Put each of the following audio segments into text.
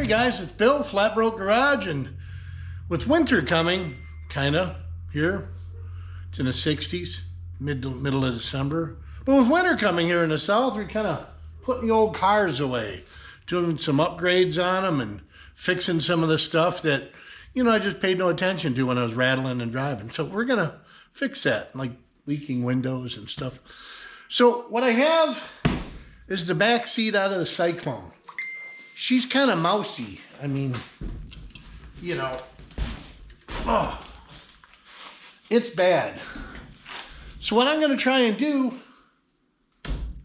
guys, it's Bill, Flat Broke Garage, and with winter coming, kinda, here, it's in the 60s, middle of December. But with winter coming here in the south, we're kind of putting the old cars away, doing some upgrades on them and fixing some of the stuff that, you know, I just paid no attention to when I was rattling and driving. So we're gonna fix that, like leaking windows and stuff. So what I have is the back seat out of the Cyclone. She's kind of mousy. I mean, you know, oh, it's bad. So what I'm gonna try and do,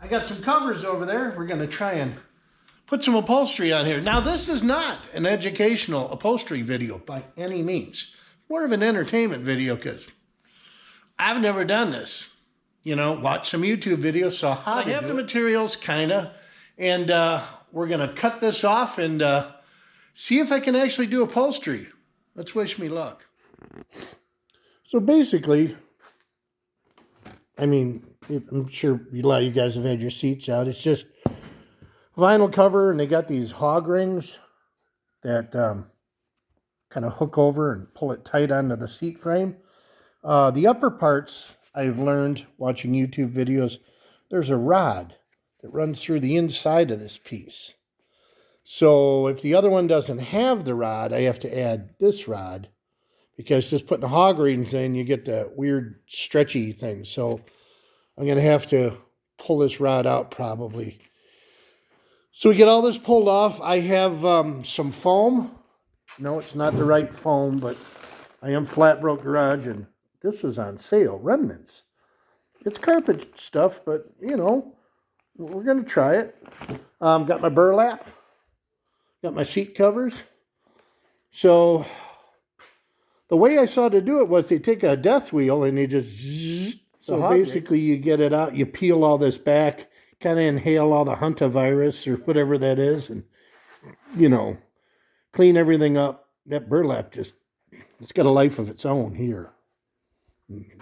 I got some covers over there. We're gonna try and put some upholstery on here. Now this is not an educational upholstery video by any means. More of an entertainment video because I've never done this. You know, watch some YouTube videos, saw how to do it. I have the materials, kinda, and we're gonna cut this off and see if I can actually do upholstery. Let's wish me luck. So basically, I mean, I'm sure a lot of you guys have had your seats out. It's just vinyl cover, and they got these hog rings that kind of hook over and pull it tight onto the seat frame. The upper parts, I've learned watching YouTube videos, there's a rod that runs through the inside of this piece. So if the other one doesn't have the rod, I have to add this rod, because just putting the hog rings in, you get the weird stretchy thing. So I'm going to have to pull this rod out probably. So we get all this pulled off. I have some foam. No, it's not the right foam, but I am Flat Broke Garage, and this was on sale, remnants. It's carpet stuff, but, you know, we're going to try it. Got my burlap. Got my seat covers. So the way I saw to do it was they take a death wheel and they just zzz. So basically you get it out, you peel all this back, kind of inhale all the hantavirus or whatever that is, and, you know, clean everything up. That burlap just, it's got a life of its own here.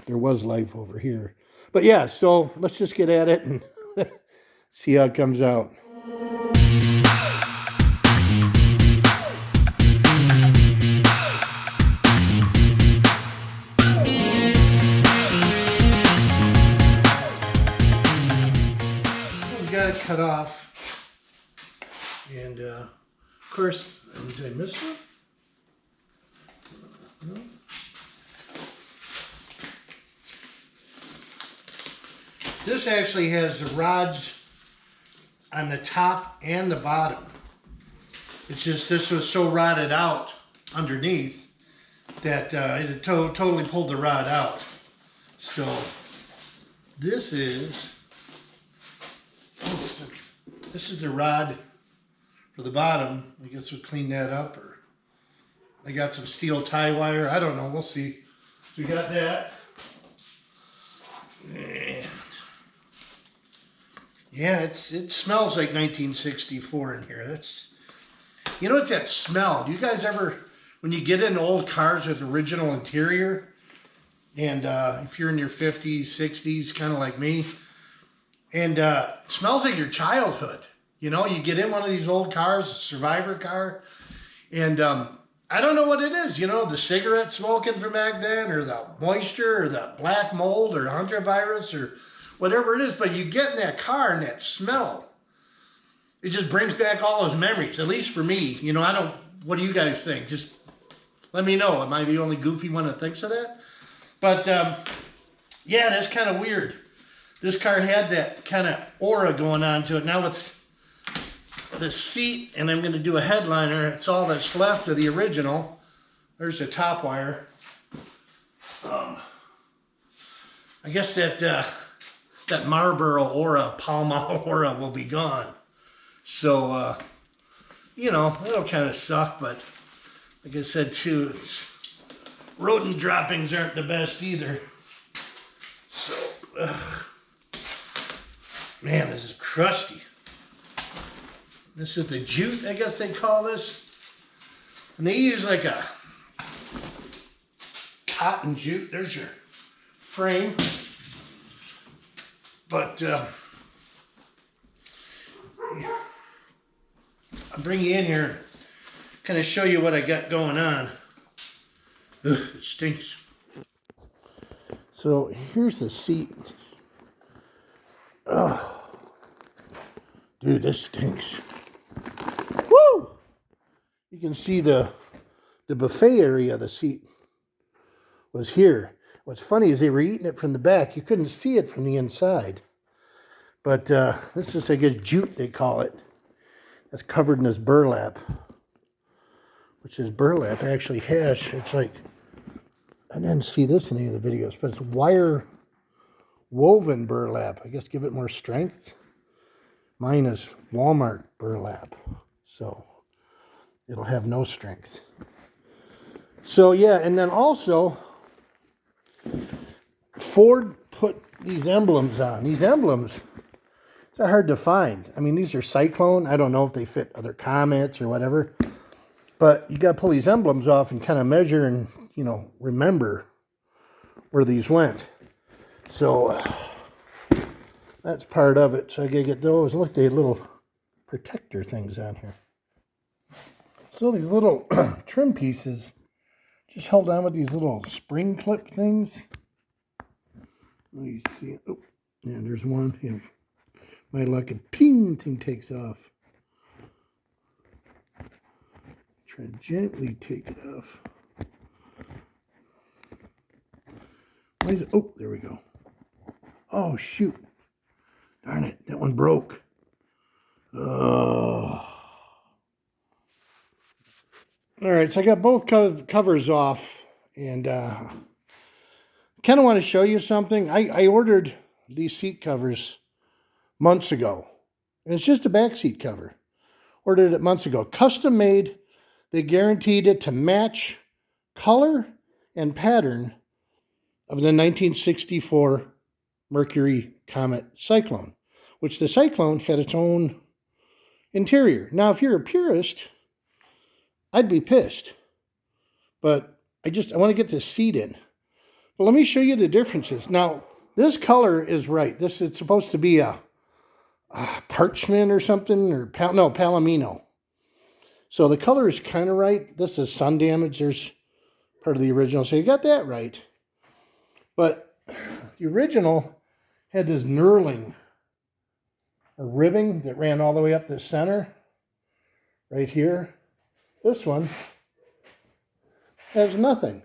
There was life over here. But yeah, so let's just get at it and see how it comes out. We got it cut off. And of course, did I miss one? No. This actually has the rods on the top and the bottom. It's just this was so rotted out underneath that it totally pulled the rod out. So this is the rod for the bottom. I guess we'll clean that up, or I got some steel tie wire. I don't know. We'll see. So we got that. Yeah, it smells like 1964 in here. That's, you know, it's that smell. Do you guys ever, when you get in old cars with original interior, and if you're in your 50s, 60s, kind of like me, and it smells like your childhood. You know, you get in one of these old cars, a Survivor car, and I don't know what it is. You know, the cigarette smoking from back then, or the moisture, or the black mold, or hantavirus, or whatever it is, but you get in that car and that smell, it just brings back all those memories, at least for me. You know, what do you guys think? Just let me know. Am I the only goofy one that thinks of that? But, yeah, that's kind of weird. This car had that kind of aura going on to it. Now with the seat, and I'm going to do a headliner, it's all that's left of the original. There's the top wire. I guess that Marlboro aura, Pall Mall aura will be gone. So, you know, it'll kind of suck, but like I said too, rodent droppings aren't the best either. So, man, this is crusty. This is the jute, I guess they call this. And they use like a cotton jute. There's your frame. But I'll bring you in here. kind of show you what I got going on. Ugh, it stinks. So here's the seat. Oh, dude, this stinks. Woo! You can see the buffet area of the seat was here. What's funny is they were eating it from the back. You couldn't see it from the inside. But this is, I guess, jute, they call it. That's covered in this burlap. Which is burlap actually has, it's like, I didn't see this in any of the videos, but it's wire woven burlap. I guess give it more strength. Mine is Walmart burlap. So it'll have no strength. So yeah, and then also Ford put these emblems on. These emblems, they're hard to find. I mean, these are Cyclone. I don't know if they fit other Comets or whatever. But you got to pull these emblems off and kind of measure and, you know, remember where these went. So that's part of it. So I got to get those. Look, they have little protector things on here. So these little trim pieces just held on with these little spring clip things. Let me see. Oh, yeah, there's one. Yeah. My luck, a ping thing takes off. Try and gently take it off. Why is it? Oh, there we go. Oh, shoot. Darn it, that one broke. Oh. All right, so I got both covers off, and kind of want to show you something. I ordered these seat covers months ago. And it's just a back seat cover. Ordered it months ago. Custom made. They guaranteed it to match color and pattern of the 1964 Mercury Comet Cyclone, which the Cyclone had its own interior. Now, if you're a purist, I'd be pissed. But I want to get this seat in. But let me show you the differences. Now, this color is right. This is supposed to be a parchment or something, or palomino. So the color is kind of right. This is sun damage. There's part of the original. So you got that right. But the original had this knurling, or ribbing that ran all the way up the center, right here. This one has nothing.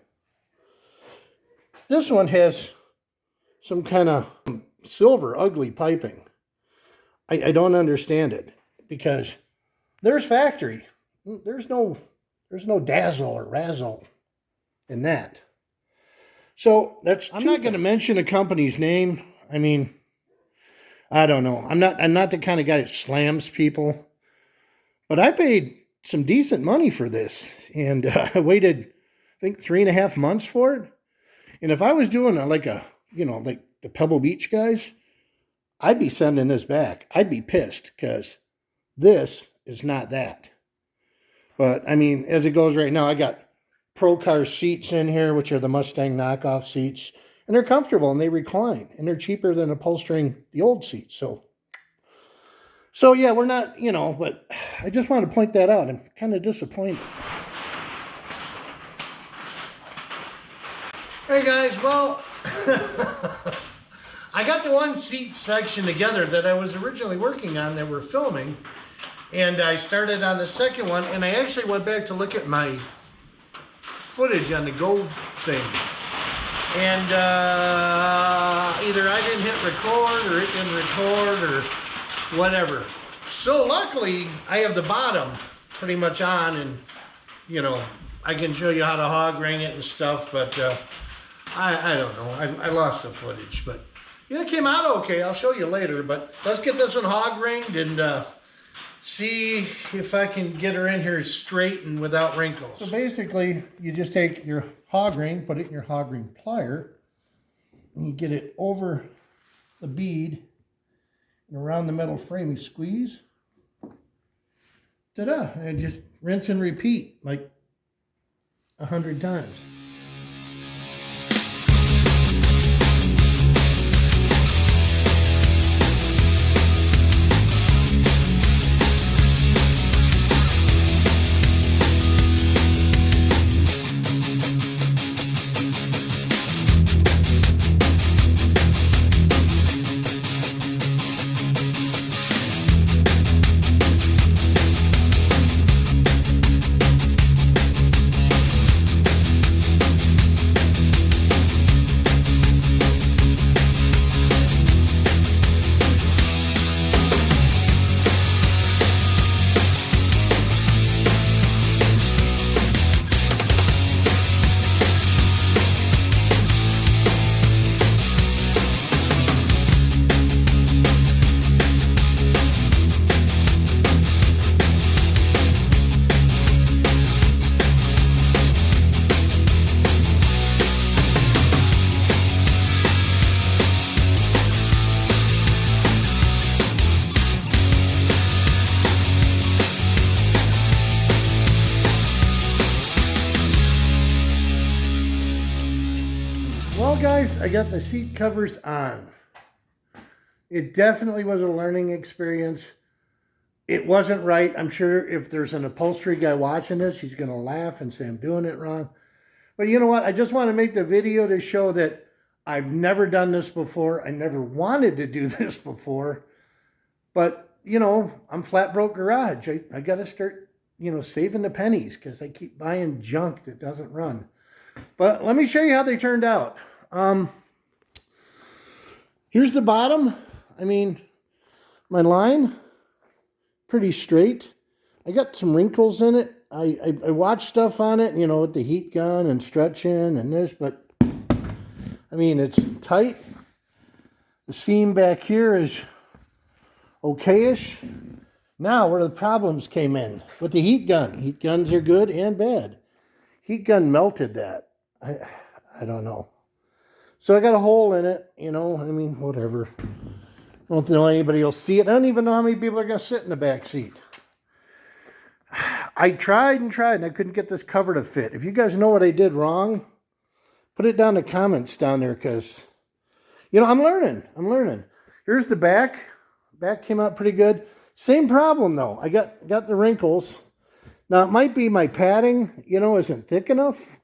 This one has some kind of silver, ugly piping. I don't understand it, because there's factory. There's no dazzle or razzle in that. So I'm not going to mention a company's name. I mean, I don't know. I'm not the kind of guy that slams people. But I paid some decent money for this, and I waited, I think, 3.5 months for it. And if I was doing like the Pebble Beach guys, I'd be sending this back. I'd be pissed, because this is not that. But, I mean, as it goes right now, I got Pro Car seats in here, which are the Mustang knockoff seats. And they're comfortable, and they recline. And they're cheaper than upholstering the old seats. So yeah, we're not, but I just want to point that out. I'm kind of disappointed. Hey, guys, well, I got the one seat section together that I was originally working on that we're filming. And I started on the second one, and I actually went back to look at my footage on the gold thing. And either I didn't hit record, or it didn't record, or whatever. So luckily, I have the bottom pretty much on, and, I can show you how to hog ring it and stuff, but I don't know. I lost the footage, but yeah, it came out okay. I'll show you later, but let's get this one hog ringed and see if I can get her in here straight and without wrinkles. So basically, you just take your hog ring, put it in your hog ring plier, and you get it over the bead and around the metal frame. You squeeze. Ta-da! And just rinse and repeat like 100 times. I got the seat covers on. It definitely was a learning experience. It wasn't right. I'm sure if there's an upholstery guy watching this, he's going to laugh and say I'm doing it wrong. But you know what? I just want to make the video to show that I've never done this before. I never wanted to do this before. But, you know, I'm flat broke garage. I got to start, you know, saving the pennies because I keep buying junk that doesn't run. But let me show you how they turned out. Here's the bottom. I mean, my line, pretty straight. I got some wrinkles in it. I watched stuff on it, you know, with the heat gun and stretching and this, but I mean, it's tight. The seam back here is okay-ish. Now, where the problems came in with the heat gun. Heat guns are good and bad. Heat gun melted that. I don't know. So I got a hole in it, you know, I mean, whatever. I don't know anybody will see it. I don't even know how many people are going to sit in the back seat. I tried and I couldn't get this cover to fit. If you guys know what I did wrong, put it down in the comments down there because, you know, I'm learning. Here's the back. Back came out pretty good. Same problem, though. I got the wrinkles. Now, it might be my padding, you know, isn't thick enough.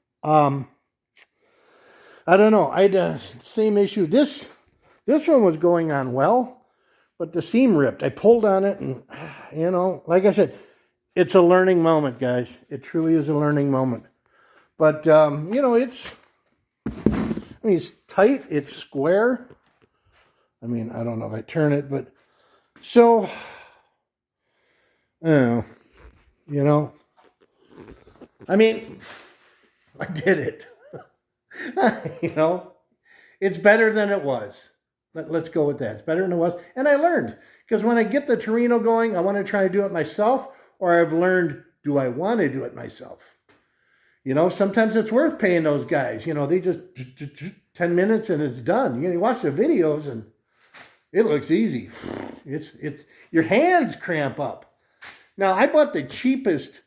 I don't know. I had the same issue. This one was going on well, but the seam ripped. I pulled on it and, you know, like I said, it's a learning moment, guys. It truly is a learning moment. But, you know, it's tight. It's square. I mean, I don't know if I turn it, but so, you know, I mean, I did it. You know, it's better than it was. Let's go with that. It's better than it was. And I learned. Because when I get the Torino going, I want to try to do it myself. Or I've learned, do I want to do it myself? You know, sometimes it's worth paying those guys. You know, they just 10 minutes and it's done. You know, you watch the videos and it looks easy. It's your hands cramp up. Now, I bought the cheapest,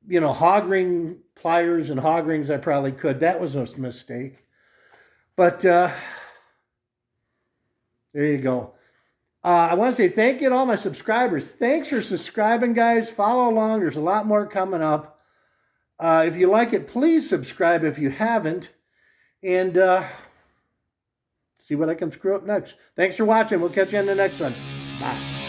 you know, hog ring pliers and hog rings I probably could. That was a mistake. But there you go. I want to say thank you to all my subscribers. Thanks for subscribing, guys. Follow along. There's a lot more coming up. If you like it, please subscribe if you haven't. And see what I can screw up next. Thanks for watching. We'll catch you in the next one. Bye.